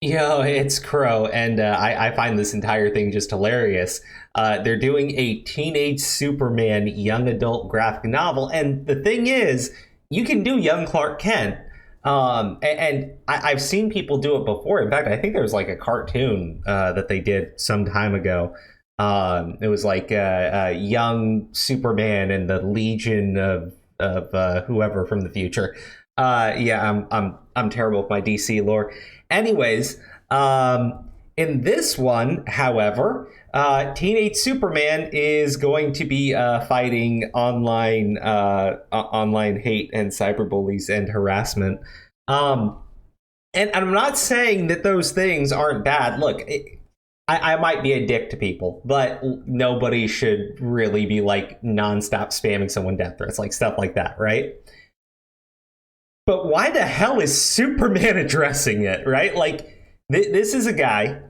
Yo, it's Crow, and I find this entire thing just hilarious. They're doing a teenage Superman young adult graphic novel, and the thing is, you can do young Clark Kent. I've seen people do it before. In fact, I think there was like a cartoon that they did some time ago. It was like young Superman and the Legion of whoever from the future. Yeah, I'm terrible with my DC lore. Anyways, in this one, however, Teenage Superman is going to be fighting online hate and cyberbullies and harassment. And I'm not saying that those things aren't bad. Look, I might be a dick to people, but nobody should really be like nonstop spamming someone death threats, like stuff like that, right? But why the hell is Superman addressing it, right? Like, this is a guy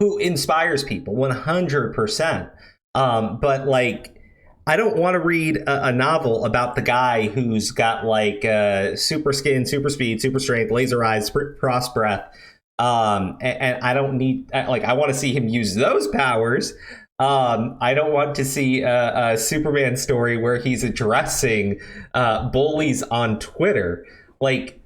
who inspires people 100%. But, like, I don't want to read a novel about the guy who's got, like, super skin, super speed, super strength, laser eyes, frost breath. And I don't need, like, I want to see him use those powers. I don't want to see a Superman story where he's addressing bullies on Twitter. Like,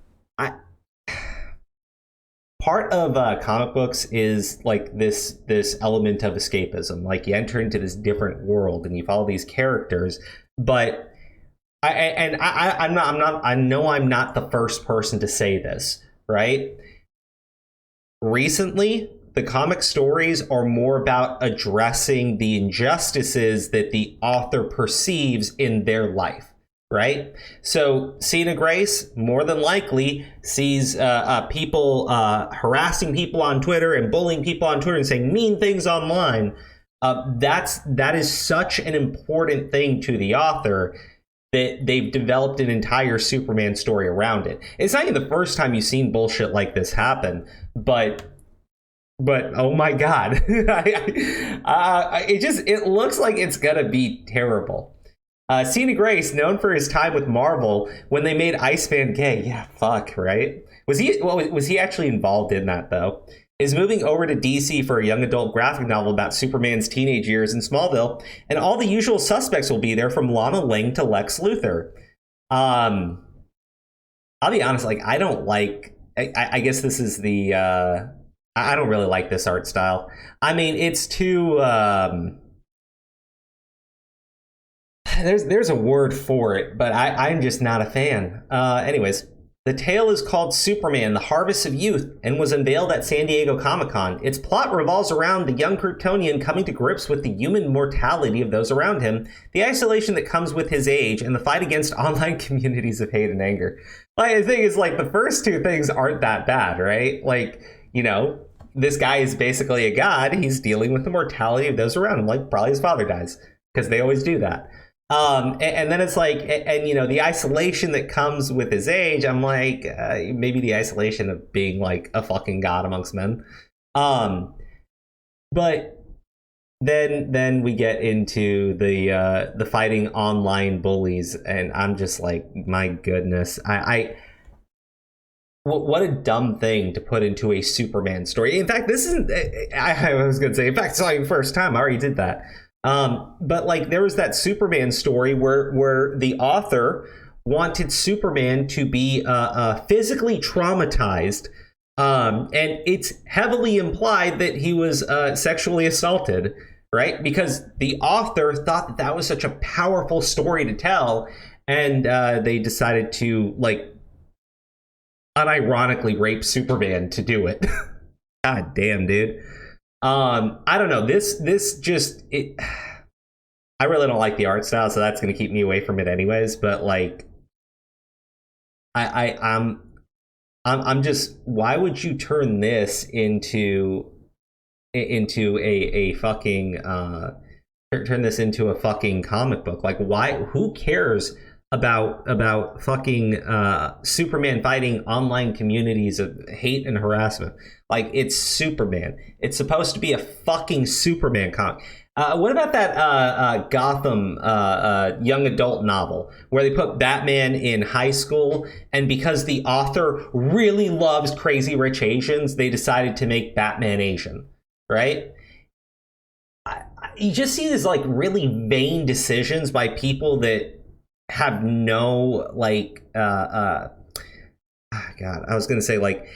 part of comic books is like this element of escapism. Like, you enter into this different world and you follow these characters. But I know I'm not the first person to say this, right? Recently, the comic stories are more about addressing the injustices that the author perceives in their life, right? So Cena Grace, more than likely, sees people harassing people on Twitter and bullying people on Twitter and saying mean things online. That is such an important thing to the author that they've developed an entire Superman story around it. It's not even the first time you've seen bullshit like this happen, but oh my god, it looks like it's gonna be terrible. Cena Grace, known for his time with Marvel when they made Iceman gay, yeah, fuck, right? Was he actually involved in that though? Is moving over to DC for a young adult graphic novel about Superman's teenage years in Smallville, and all the usual suspects will be there, from Lana Lang to Lex Luthor. I'll be honest, like, I don't like. I guess this is the. I don't really like this art style. I mean, it's too. There's a word for it, but I'm just not a fan. Anyways. The tale is called Superman, The Harvest of Youth, and was unveiled at San Diego Comic-Con. Its plot revolves around the young Kryptonian coming to grips with the human mortality of those around him, the isolation that comes with his age, and the fight against online communities of hate and anger. Like, the thing is, like, the first two things aren't that bad, right? Like, you know, this guy is basically a god. He's dealing with the mortality of those around him, like probably his father dies, because they always do that. And then it's like, and you know, the isolation that comes with his age, I'm like, maybe the isolation of being like a fucking god amongst men. But then we get into the fighting online bullies, and I'm just like, my goodness, what a dumb thing to put into a Superman story. In fact, this isn't, I was going to say, in fact, it's not your first time. I already did that. But like, there was that Superman story where the author wanted Superman to be physically traumatized, and it's heavily implied that he was sexually assaulted, right? Because the author thought that was such a powerful story to tell, and they decided to, like, unironically rape Superman to do it. God damn, dude. I don't know. This just, I really don't like the art style, so that's going to keep me away from it anyways. But like, I'm just, why would you turn this into a fucking turn this into a fucking comic book? Like, why? Who cares about fucking Superman fighting online communities of hate and harassment? Like, it's Superman. It's supposed to be a fucking Superman comic. What about that Gotham young adult novel where they put Batman in high school, and because the author really loves Crazy Rich Asians, they decided to make Batman Asian, right? You just see these like really vain decisions by people that have no like God, I was gonna say like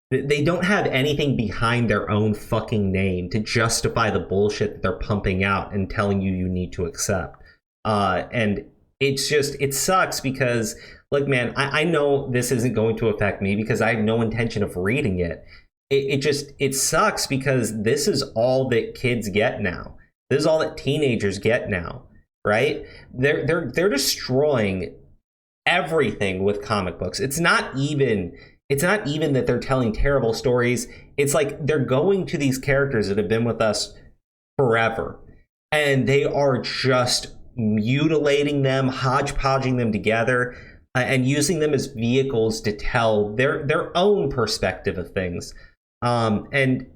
they don't have anything behind their own fucking name to justify the bullshit that they're pumping out and telling you you need to accept. And it's just, it sucks because, look, man, I know this isn't going to affect me because I have no intention of reading it. It sucks because this is all that kids get now. This is all that teenagers get now, right? They're destroying everything with comic books. It's not even that they're telling terrible stories. It's like they're going to these characters that have been with us forever, and they are just mutilating them, hodgepodging them together, and using them as vehicles to tell their own perspective of things. And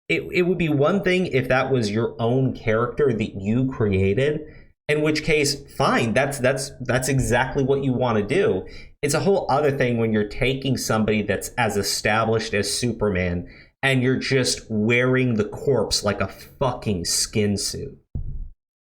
it would be one thing if that was your own character that you created, in which case, fine, that's exactly what you want to do. It's a whole other thing when you're taking somebody that's as established as Superman and you're just wearing the corpse like a fucking skin suit.